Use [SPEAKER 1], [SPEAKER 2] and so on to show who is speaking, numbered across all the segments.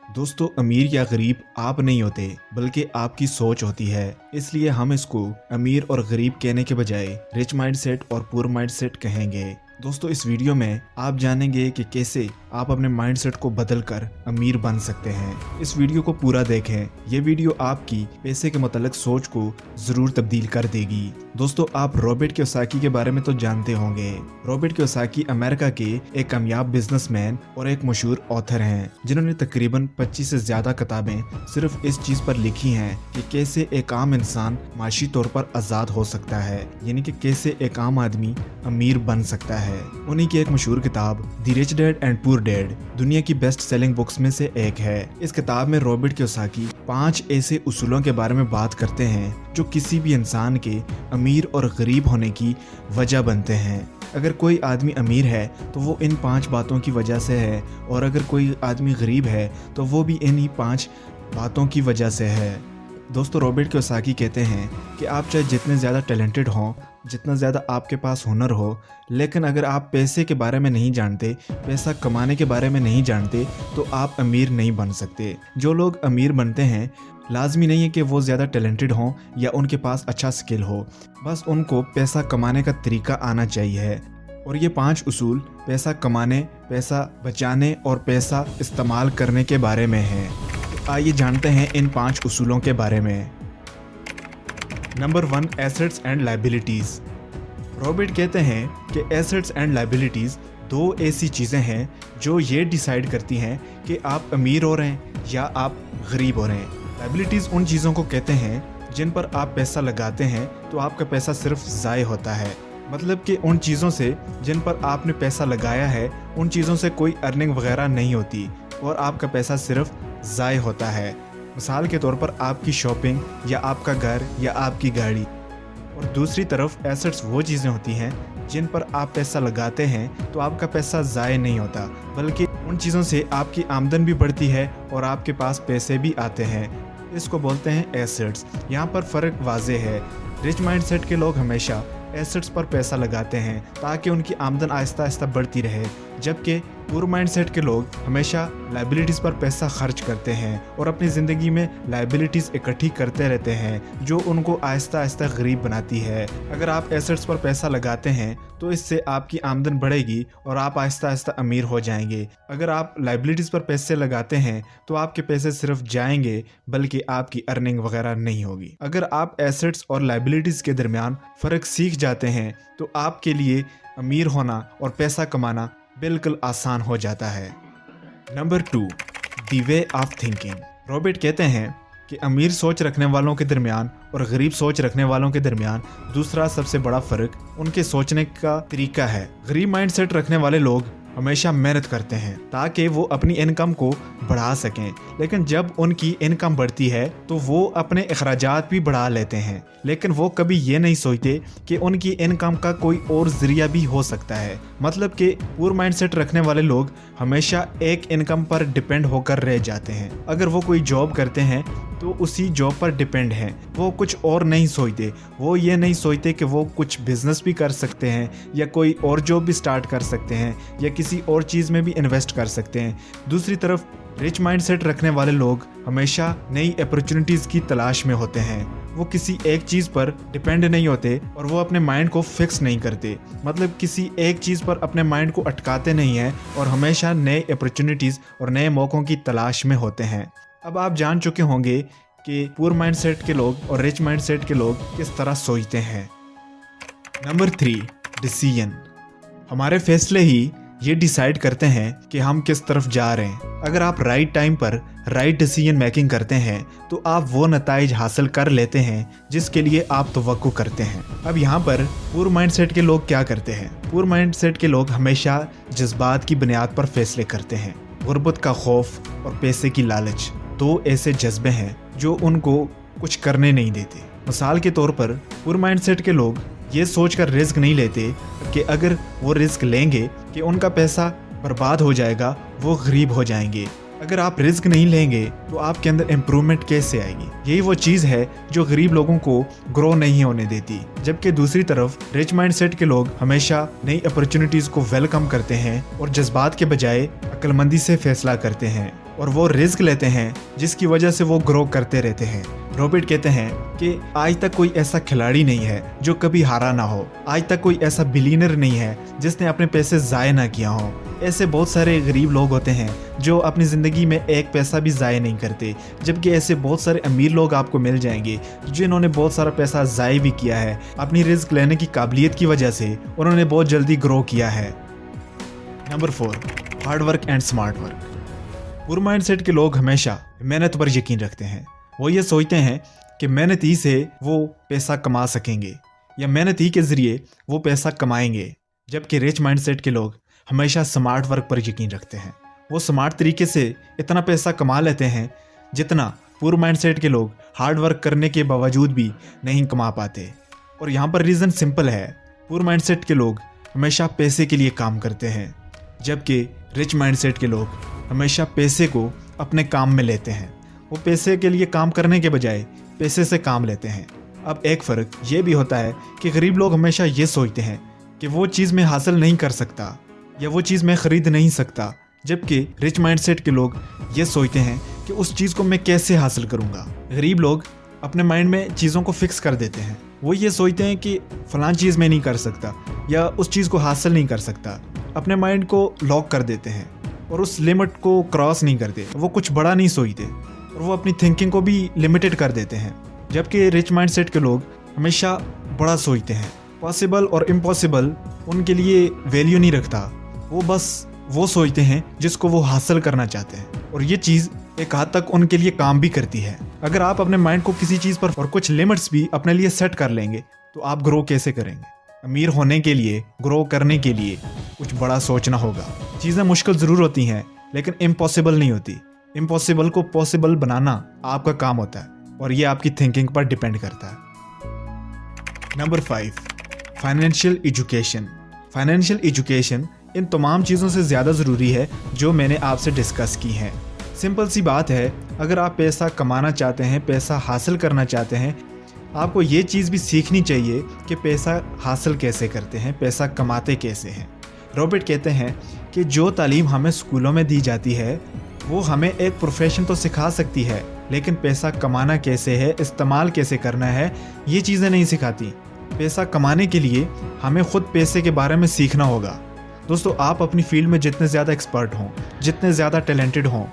[SPEAKER 1] दोस्तों, अमीर या गरीब आप नहीं होते बल्कि आपकी सोच होती है। इसलिए हम इसको अमीर और गरीब कहने के बजाय रिच माइंडसेट और पुअर माइंडसेट कहेंगे। दोस्तों, इस वीडियो में आप जानेंगे कि कैसे आप अपने माइंडसेट को बदलकर अमीर बन सकते हैं। इस वीडियो को पूरा देखें। ये वीडियो आपकी पैसे के मुतालिक सोच को जरूर तब्दील कर देगी। दोस्तों, आप रॉबर्ट कियोसाकी के बारे में तो जानते होंगे। रॉबर्ट कियोसाकी अमेरिका के एक कामयाब बिजनेसमैन और एक मशहूर ऑथर हैं, जिन्होंने तकरीबन 25 से ज्यादा किताबें सिर्फ इस चीज पर लिखी हैं कि कैसे एक आम इंसान माशी तौर पर आजाद हो सकता है, यानी कि कैसे एक आम आदमी अमीर बन सकता है। उन्हीं की एक मशहूर किताब the rich dad and poor dad दुनिया की बेस्ट सेलिंग बुक्स में से एक है। इस किताब में रॉबर्ट कियोसाकी 5 ऐसे उसूलों के बारे में बात करते हैं जो किसी भी इंसान के अमीर और गरीब होने की वजह बनते हैं। अगर कोई आदमी अमीर है तो वो इन 5 बातों की वजह से है, और अगर कोई आदमी गरीब है तो वो भी इन्हीं 5 बातों की वजह से है। दोस्तों, रॉबर्ट कियोसाकी कहते हैं कि आप चाहे जितने ज़्यादा टैलेंटेड हों, जितना ज़्यादा आपके पास हुनर हो, लेकिन अगर आप पैसे के बारे में नहीं जानते, पैसा कमाने के बारे में नहीं जानते, तो आप अमीर नहीं बन सकते। जो लोग अमीर बनते हैं, लाजमी नहीं है कि वो ज़्यादा टैलेंटेड हों या उनके पास अच्छा स्किल हो, बस उनको पैसा कमाने का तरीका आना चाहिए। और ये 5 उसूल पैसा कमाने, पैसा बचाने और पैसा इस्तेमाल करने के बारे में हैं। तो आइए जानते हैं इन 5 उसूलों के बारे में। Number 1, assets and liabilities. Robert कहते हैं कि एसेट्स एंड लायबिलिटीज़ 2 ऐसी चीज़ें हैं जो ये डिसाइड करती हैं कि आप अमीर हो रहे हैं या आप गरीब हो रहे हैं। लायबिलिटीज़ उन चीज़ों को कहते हैं जिन पर आप पैसा लगाते हैं तो आपका पैसा सिर्फ ज़ाय होता है। मतलब कि उन चीज़ों से जिन पर आपने पैसा लगाया है, उन चीज़ों से कोई अर्निंग वगैरह नहीं होती और आपका पैसा सिर्फ ज़ाय होता है। मिसाल के तौर पर आपकी शॉपिंग या आपका घर या आपकी गाड़ी। और दूसरी तरफ एसेट्स वो चीज़ें होती हैं जिन पर आप पैसा लगाते हैं तो आपका पैसा ज़ाय नहीं होता, बल्कि उन चीज़ों से आपकी आमदन भी बढ़ती है और आपके पास पैसे भी आते हैं। इसको बोलते हैं एसेट्स। यहाँ पर फ़र्क वाज़े है। रिच माइंडसेट के लोग हमेशा एसेट्स पर पैसा लगाते हैं ताकि उनकी आमदन आहिस्ता आहिस्ता बढ़ती रहे, जबकि पुअर माइंडसेट के लोग हमेशा लायबिलिटीज़ पर पैसा खर्च करते हैं और अपनी ज़िंदगी में लायबिलिटीज़ इकट्ठी करते रहते हैं जो उनको आहिस्ता आहिस्ता गरीब बनाती है। अगर आप एसेट्स पर पैसा लगाते हैं तो इससे आपकी आमदन बढ़ेगी और आप आहिस्ता आहिस्ता अमीर हो जाएंगे। अगर आप लायबिलिटीज़ पर पैसे लगाते हैं तो आपके पैसे सिर्फ जाएंगे, बल्कि आपकी अर्निंग वगैरह नहीं होगी। अगर आप एसेट्स और लायबिलिटीज़ के दरमियान फ़र्क सीख जाते हैं तो आपके लिए अमीर होना और पैसा कमाना बिल्कुल आसान हो जाता है। Number 2, the way of thinking. Robert कहते हैं कि अमीर सोच रखने वालों के दरमियान और गरीब सोच रखने वालों के दरमियान दूसरा सबसे बड़ा फ़र्क उनके सोचने का तरीका है। गरीब माइंडसेट रखने वाले लोग हमेशा मेहनत करते हैं ताकि वो अपनी इनकम को बढ़ा सकें, लेकिन जब उनकी इनकम बढ़ती है तो वो अपने अखराजात भी बढ़ा लेते हैं, लेकिन वो कभी ये नहीं सोचते कि उनकी इनकम का कोई और ज़रिया भी हो सकता है। मतलब कि पुअर माइंडसेट रखने वाले लोग हमेशा एक इनकम पर डिपेंड होकर रह जाते हैं। अगर वो कोई जॉब करते हैं तो उसी जॉब पर डिपेंड हैं, वो कुछ और नहीं सोचते। वो ये नहीं सोचते कि वो कुछ बिजनेस भी कर सकते हैं या कोई और जॉब भी स्टार्ट कर सकते हैं या किसी और चीज़ में भी इन्वेस्ट कर सकते हैं। दूसरी तरफ रिच माइंडसेट रखने वाले लोग हमेशा नई अपॉर्चुनिटीज़ की तलाश में होते हैं। वो किसी एक चीज़ पर डिपेंड नहीं होते और वो अपने माइंड को फिक्स नहीं करते, मतलब किसी एक चीज़ पर अपने माइंड को अटकाते नहीं हैं और हमेशा नए अपॉर्चुनिटीज़ और नए मौक़ों की तलाश में होते हैं। अब आप जान चुके होंगे कि पुअर माइंडसेट के लोग और रिच माइंडसेट के लोग किस तरह सोचते हैं। Number 3, decision. हमारे फैसले ही ये डिसाइड करते हैं कि हम किस तरफ जा रहे हैं। अगर आप राइट टाइम पर राइट डिसीजन मेकिंग करते हैं तो आप वो नताइज हासिल कर लेते हैं जिसके लिए आप तवक्को करते हैं। अब यहाँ पर पुअर माइंडसेट के लोग क्या करते हैं? पुअर माइंडसेट के लोग हमेशा जज्बात की बुनियाद पर फैसले करते हैं। गुर्बत का खौफ और पैसे की लालच 2 ऐसे जज्बे हैं जो उनको कुछ करने नहीं देते। मिसाल के तौर पर पुअर माइंडसेट के लोग ये सोचकर रिस्क नहीं लेते कि अगर वो रिस्क लेंगे कि उनका पैसा बर्बाद हो जाएगा, वो गरीब हो जाएंगे। अगर आप रिस्क नहीं लेंगे तो आपके अंदर इम्प्रूवमेंट कैसे आएगी? यही वो चीज़ है जो गरीब लोगों को ग्रो नहीं होने देती। जबकि दूसरी तरफ रिच माइंडसेट के लोग हमेशा नई अपॉर्चुनिटीज़ को वेलकम करते हैं और जज्बात के बजाय अक्लमंदी से फैसला करते हैं। और वो रिस्क लेते हैं जिसकी वजह से वो ग्रो करते रहते हैं। रॉबर्ट कहते हैं कि आज तक कोई ऐसा खिलाड़ी नहीं है जो कभी हारा ना हो, आज तक कोई ऐसा बिलियनर नहीं है जिसने अपने पैसे ज़ाय ना किया हो। ऐसे बहुत सारे गरीब लोग होते हैं जो अपनी ज़िंदगी में एक पैसा भी ज़ाय नहीं करते, जबकि ऐसे बहुत सारे अमीर लोग आपको मिल जाएंगे जिन्होंने बहुत सारा पैसा ज़ाय भी किया है। अपनी रिस्क लेने की काबिलियत की वजह से उन्होंने बहुत जल्दी ग्रो किया है। Number 4, hard work and smart work. Poor mindset के लोग हमेशा मेहनत पर यकीन रखते हैं। वो ये सोचते हैं कि मेहनत ही से वो पैसा कमा सकेंगे या मेहनत ही के ज़रिए वो पैसा कमाएंगे, जबकि रिच माइंडसेट के लोग हमेशा स्मार्ट वर्क पर यकीन रखते हैं। वो स्मार्ट तरीके से इतना पैसा कमा लेते हैं जितना पुअर माइंडसेट के लोग हार्ड वर्क करने के बावजूद भी नहीं कमा पाते। और यहाँ पर रीज़न सिंपल है, पुअर माइंडसेट के लोग हमेशा पैसे के लिए काम करते हैं, जबकि रिच माइंडसेट के लोग हमेशा पैसे को अपने काम में लेते हैं। वो पैसे के लिए काम करने के बजाय पैसे से काम लेते हैं। अब एक फ़र्क ये भी होता है कि गरीब लोग हमेशा ये सोचते हैं कि वो चीज़ मैं हासिल नहीं कर सकता या वो चीज़ मैं ख़रीद नहीं सकता, जबकि रिच माइंडसेट के लोग ये सोचते हैं कि उस चीज़ को मैं कैसे हासिल करूँगा। गरीब लोग अपने माइंड में चीज़ों को फिक्स कर देते हैं। वो ये सोचते हैं कि फ़लाँ चीज़ मैं नहीं कर सकता या उस चीज़ को हासिल नहीं कर सकता। अपने माइंड को लॉक कर देते हैं और उस लिमिट को क्रॉस नहीं करते। वो कुछ बड़ा नहीं सोचते और वो अपनी थिंकिंग को भी लिमिटेड कर देते हैं, जबकि रिच माइंडसेट के लोग हमेशा बड़ा सोचते हैं। पॉसिबल और इम्पॉसिबल उनके लिए वैल्यू नहीं रखता, वो बस वो सोचते हैं जिसको वो हासिल करना चाहते हैं, और ये चीज़ एक हद तक उनके लिए काम भी करती है। अगर आप अपने माइंड को किसी चीज़ पर और कुछ लिमिट्स भी अपने लिए सेट कर लेंगे तो आप ग्रो कैसे करेंगे। अमीर होने के लिए, ग्रो करने के लिए कुछ बड़ा सोचना होगा। चीज़ें मुश्किल ज़रूर होती हैं लेकिन इम्पॉसिबल नहीं होती। इम्पॉसिबल को पॉसिबल बनाना आपका काम होता है और ये आपकी थिंकिंग पर डिपेंड करता है। Number 5, financial education. Financial education in तमाम चीज़ों से ज़्यादा ज़रूरी है जो मैंने आपसे डिस्कस की हैं। सिंपल सी बात है, अगर आप पैसा कमाना चाहते हैं, पैसा हासिल करना चाहते हैं, आपको ये चीज़ भी सीखनी चाहिए कि पैसा हासिल कैसे करते हैं, पैसा कमाते कैसे हैं। रॉबर्ट कहते हैं कि जो तालीम हमें स्कूलों में दी जाती है वो हमें एक प्रोफेशन तो सिखा सकती है, लेकिन पैसा कमाना कैसे है, इस्तेमाल कैसे करना है, ये चीज़ें नहीं सिखाती। पैसा कमाने के लिए हमें ख़ुद पैसे के बारे में सीखना होगा। दोस्तों, आप अपनी फील्ड में जितने ज़्यादा एक्सपर्ट हों, जितने ज़्यादा टैलेंटेड हों,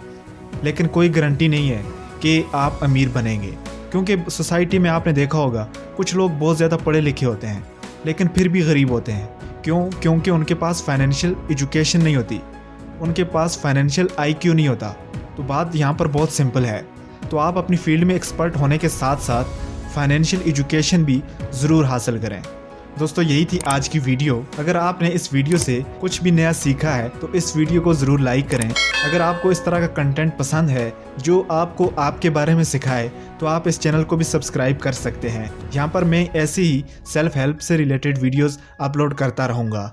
[SPEAKER 1] लेकिन कोई गारंटी नहीं है कि आप अमीर बनेंगे, क्योंकि सोसाइटी में आपने देखा होगा कुछ लोग बहुत ज़्यादा पढ़े लिखे होते हैं लेकिन फिर भी गरीब होते हैं। क्यों? क्योंकि उनके पास फाइनेंशियल एजुकेशन नहीं होती, उनके पास फाइनेंशियल IQ नहीं होता। तो बात यहाँ पर बहुत सिंपल है। तो आप अपनी फील्ड में एक्सपर्ट होने के साथ साथ फाइनेंशियल एजुकेशन भी ज़रूर हासिल करें। दोस्तों, यही थी आज की वीडियो। अगर आपने इस वीडियो से कुछ भी नया सीखा है तो इस वीडियो को ज़रूर लाइक करें। अगर आपको इस तरह का कंटेंट पसंद है जो आपको आपके बारे में सिखाए तो आप इस चैनल को भी सब्सक्राइब कर सकते हैं। यहाँ पर मैं ऐसे ही सेल्फ हेल्प से रिलेटेड वीडियोस अपलोड करता रहूँगा।